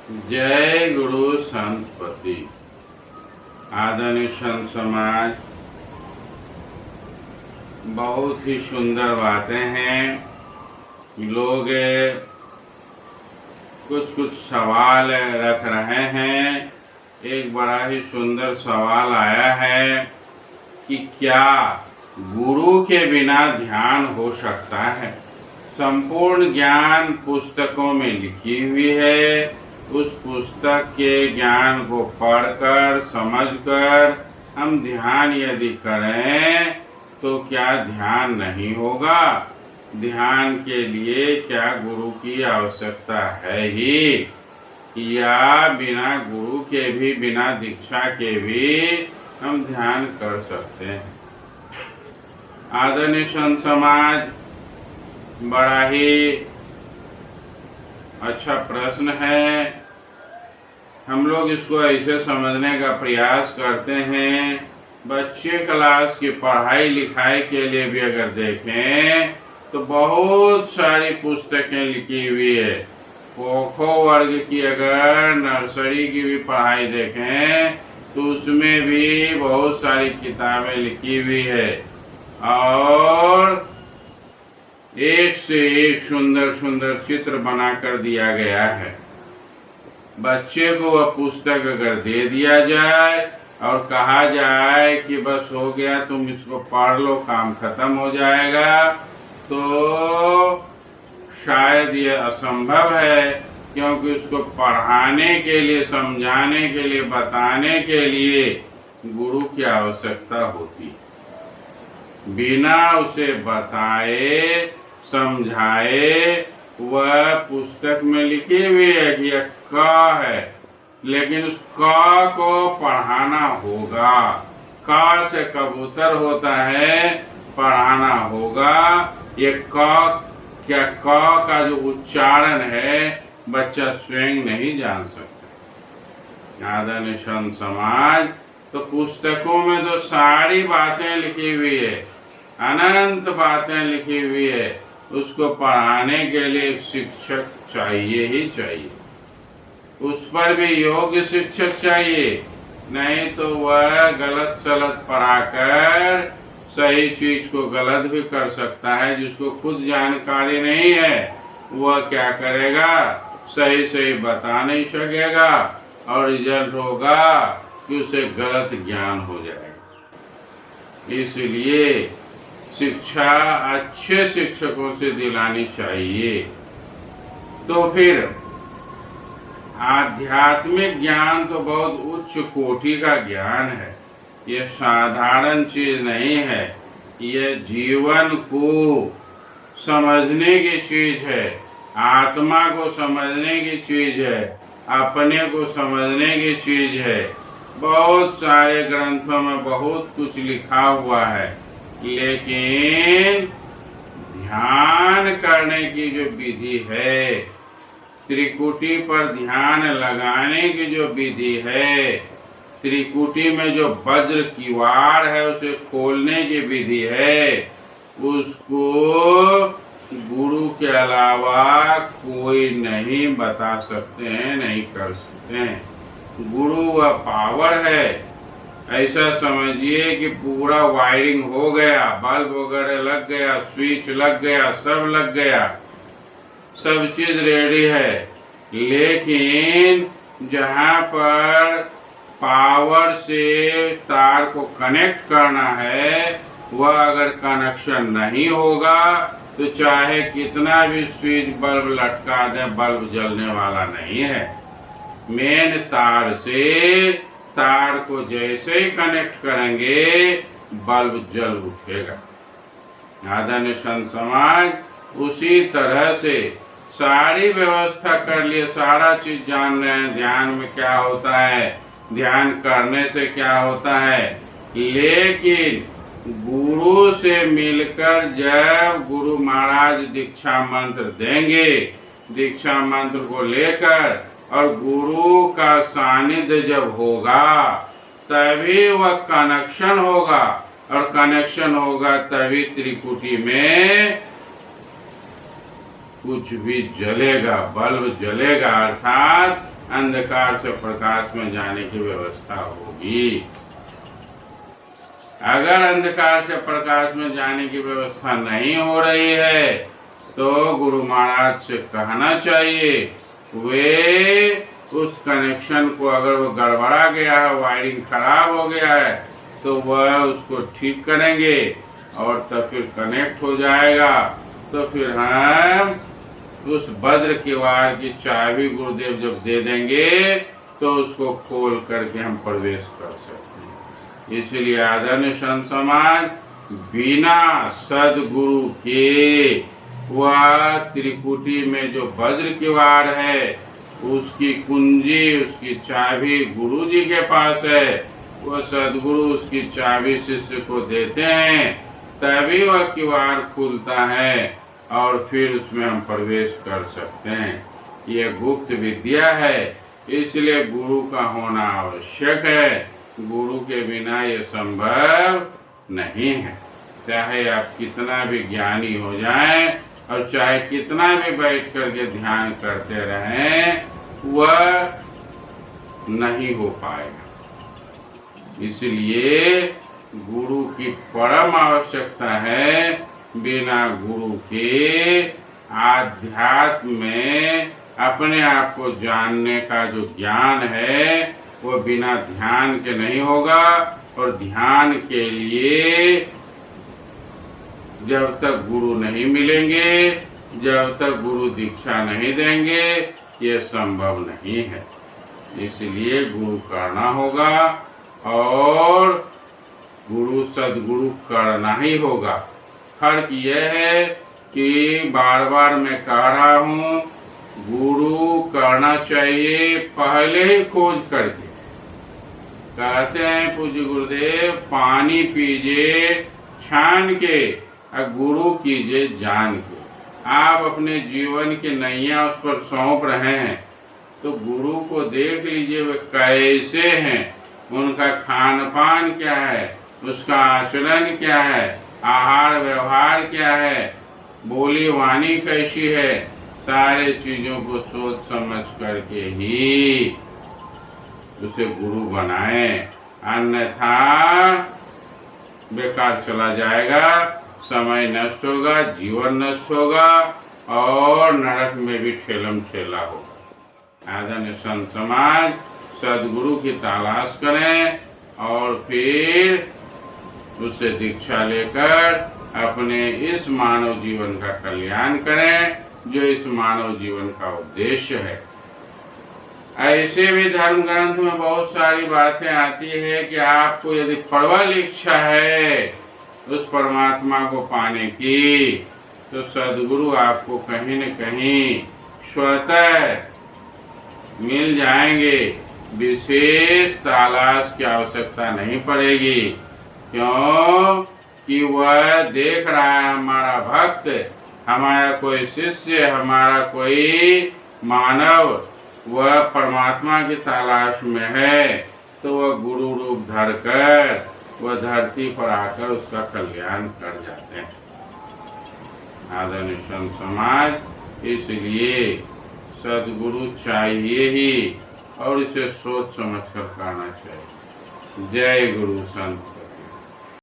जय गुरु संतपति। आदरणीय संत समाज, बहुत ही सुंदर बातें हैं। लोग कुछ कुछ सवाल रख रहे हैं। एक बड़ा ही सुंदर सवाल आया है कि क्या गुरु के बिना ध्यान हो सकता है। संपूर्ण ज्ञान पुस्तकों में लिखी हुई है। उस पुस्तक के ज्ञान को पढ़कर समझकर हम ध्यान यदि करें तो क्या ध्यान नहीं होगा। ध्यान के लिए क्या गुरु की आवश्यकता है ही, या बिना गुरु के भी, बिना दीक्षा के भी हम ध्यान कर सकते हैं। आदरणीय संत समाज, बड़ा ही अच्छा प्रश्न है। हम लोग इसको ऐसे समझने का प्रयास करते हैं। बच्चे क्लास की पढ़ाई लिखाई के लिए भी अगर देखें तो बहुत सारी पुस्तकें लिखी हुई है। खो वर्ग की अगर नर्सरी की भी पढ़ाई देखें तो उसमें भी बहुत सारी किताबें लिखी हुई है और एक से एक सुंदर सुंदर चित्र बना कर दिया गया है। बच्चे को वह पुस्तक अगर दे दिया जाए और कहा जाए कि बस हो गया, तुम इसको पढ़ लो, काम खत्म हो जाएगा, तो शायद ये असंभव है। क्योंकि उसको पढ़ाने के लिए, समझाने के लिए, बताने के लिए गुरु की आवश्यकता होती है। बिना उसे बताए समझाए, वह पुस्तक में लिखी हुई है कि यह क है, लेकिन उस क को पढ़ाना होगा। क से कबूतर होता है, पढ़ाना होगा। ये क क्या, क का जो उच्चारण है बच्चा स्वयं नहीं जान सकता। आदरणीय संत समाज, तो पुस्तकों में तो सारी बातें लिखी हुई है, अनंत बातें लिखी हुई है। उसको पढ़ाने के लिए एक शिक्षक चाहिए ही चाहिए। उस पर भी योग्य शिक्षक चाहिए, नहीं तो वह गलत सलत पढ़ाकर सही चीज को गलत भी कर सकता है। जिसको खुद जानकारी नहीं है वह क्या करेगा, सही सही बता नहीं सकेगा और रिजल्ट होगा कि उसे गलत ज्ञान हो जाएगा। इसलिए शिक्षा अच्छे शिक्षकों से दिलानी चाहिए। तो फिर आध्यात्मिक ज्ञान तो बहुत उच्च कोटि का ज्ञान है। ये साधारण चीज नहीं है। ये जीवन को समझने की चीज है, आत्मा को समझने की चीज है, अपने को समझने की चीज है। बहुत सारे ग्रंथों में बहुत कुछ लिखा हुआ है, लेकिन ध्यान करने की जो विधि है, त्रिकुटी पर ध्यान लगाने की जो विधि है, त्रिकुटी में जो वज्र किवाड़ है उसे खोलने की विधि है, उसको गुरु के अलावा कोई नहीं बता सकते हैं, नहीं कर सकते हैं। गुरु वह पावर है। ऐसा समझिए कि पूरा वायरिंग हो गया, बल्ब वगैरह लग गया, स्विच लग गया, सब लग गया, सब चीज रेडी है, लेकिन जहाँ पर पावर से तार को कनेक्ट करना है वह अगर कनेक्शन नहीं होगा तो चाहे कितना भी स्विच बल्ब लटका दे, बल्ब जलने वाला नहीं है। मेन तार से तार को जैसे ही कनेक्ट करेंगे बल्ब जल उठेगा। आदरणीय संत समाज, उसी तरह से सारी व्यवस्था कर लिए, सारा चीज जान रहे हैं, ध्यान में क्या होता है, ध्यान करने से क्या होता है, लेकिन गुरु से मिलकर जब गुरु महाराज दीक्षा मंत्र देंगे, दीक्षा मंत्र को लेकर और गुरु का सानिध्य जब होगा तभी वह कनेक्शन होगा, और कनेक्शन होगा तभी त्रिकुटी में कुछ भी जलेगा, बल्ब जलेगा। अर्थात अंधकार से प्रकाश में जाने की व्यवस्था होगी। अगर अंधकार से प्रकाश में जाने की व्यवस्था नहीं हो रही है तो गुरु महाराज से कहना चाहिए, वे उस कनेक्शन को, अगर वो गड़बड़ा गया है, वायरिंग खराब हो गया है, तो वह उसको ठीक करेंगे और तब फिर कनेक्ट हो जाएगा। तो फिर हम उस वज्र किवाड़ की चाबी गुरुदेव जब दे देंगे तो उसको खोल करके हम प्रवेश कर सकते हैं। इसलिए आदरणीय संत समाज, बिना सदगुरु के वह त्रिकुटी में जो वज्र किवाड़ है उसकी कुंजी, उसकी चाबी गुरु जी के पास है। वो सदगुरु उसकी चाबी शिष्य को देते हैं, तभी वह किवाड़ खुलता है और फिर उसमें हम प्रवेश कर सकते हैं। यह गुप्त विद्या है, इसलिए गुरु का होना आवश्यक है। गुरु के बिना यह संभव नहीं है। चाहे आप कितना भी ज्ञानी हो जाएं और चाहे कितना भी बैठ करके ध्यान करते रहें, वह नहीं हो पाएगा। इसलिए गुरु की परम आवश्यकता है। बिना गुरु के आध्यात्म में अपने आप को जानने का जो ज्ञान है वो बिना ध्यान के नहीं होगा। और ध्यान के लिए जब तक गुरु नहीं मिलेंगे, जब तक गुरु दीक्षा नहीं देंगे, ये संभव नहीं है। इसलिए गुरु करना होगा और गुरु सदगुरु करना ही होगा। फर्क यह है कि बार बार मैं कह रहा हूँ, गुरु करना चाहिए पहले ही खोज करके। कहते हैं पूज्य गुरुदेव, पानी पीजिए छान के और गुरु कीजिए जान के। आप अपने जीवन की नैया उस पर सौंप रहे हैं तो गुरु को देख लीजिए वे कैसे हैं, उनका खान पान क्या है, उसका आचरण क्या है, आहार व्यवहार क्या है, बोली वाणी कैसी है, सारे चीजों को सोच समझ करके ही उसे गुरु बनाए। अन्यथा बेकार चला जाएगा, समय नष्ट होगा, जीवन नष्ट होगा और नरक में भी ठेलम ठेला होगा। आदरणीय संत समाज, सदगुरु की तलाश करें और फिर उससे दीक्षा लेकर अपने इस मानव जीवन का कल्याण करें, जो इस मानव जीवन का उद्देश्य है। ऐसे भी धर्म ग्रंथ में बहुत सारी बातें आती है कि आपको यदि प्रबल इच्छा है उस परमात्मा को पाने की, तो सदगुरु आपको कहीं न कहीं स्वतः मिल जाएंगे। विशेष तलाश की आवश्यकता नहीं पड़ेगी, क्यों कि वह देख रहा है हमारा भक्त, हमारा कोई शिष्य, हमारा कोई मानव वह परमात्मा की तलाश में है, तो वह गुरु रूप धरकर वह धरती पर आकर उसका कल्याण कर जाते हैं। आदरणीय संत समाज, इसलिए सदगुरु चाहिए ही और इसे सोच समझ कर करना चाहिए। जय गुरु संत।